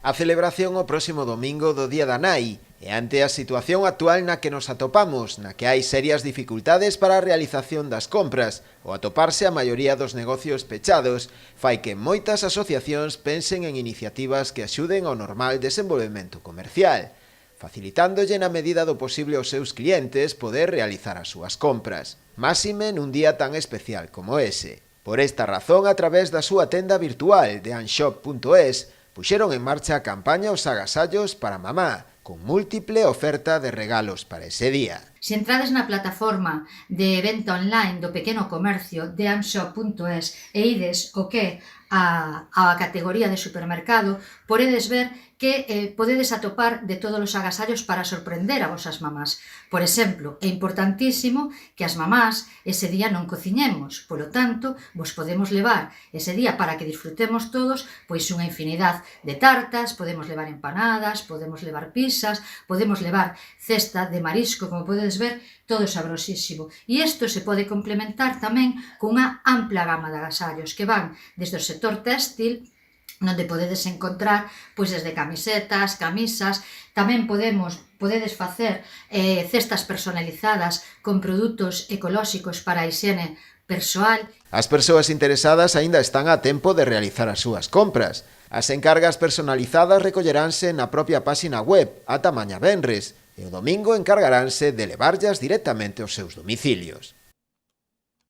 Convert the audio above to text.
A celebración o próximo domingo do Día da Nai e ante a situación actual na que nos atopamos, na que hai serias dificultades para a realización das compras, o atoparse a maioría dos negocios pechados, fai que moitas asociacións pensen en iniciativas que axuden ao normal desenvolvemento comercial, facilitándolle na medida do posible aos seus clientes poder realizar as súas compras, máxime nun día tan especial como ese. Por esta razón, a través da súa tenda virtual de anshop.es, puxeron en marcha a campaña Os Agasallos para Mamá, con múltiple oferta de regalos para ese día. Se entrades na plataforma de venta online do pequeno comercio de anshop.es e ides o que a categoría de supermercado, podedes ver que podedes atopar de todos os agasallos para sorprender a vosas mamás. Por exemplo, é importantísimo que as mamás ese día non cociñemos, polo tanto, vos podemos levar ese día para que disfrutemos todos pois unha infinidade de tartas, podemos levar empanadas, podemos levar pizzas, podemos levar cesta de marisco, como podedes ver, todo sabrosísimo. E isto se pode complementar tamén cunha ampla gama de agasallos que van desde o sector téxtil, onde podedes encontrar pois desde camisetas, camisas, tamén podedes facer cestas personalizadas con produtos ecolóxicos para a hixiene persoal. As persoas interesadas aínda están a tempo de realizar as súas compras. As encargas personalizadas recolleránse na propia páxina web ata mañá venres, e o domingo encargaránse de levarllas directamente aos seus domicilios.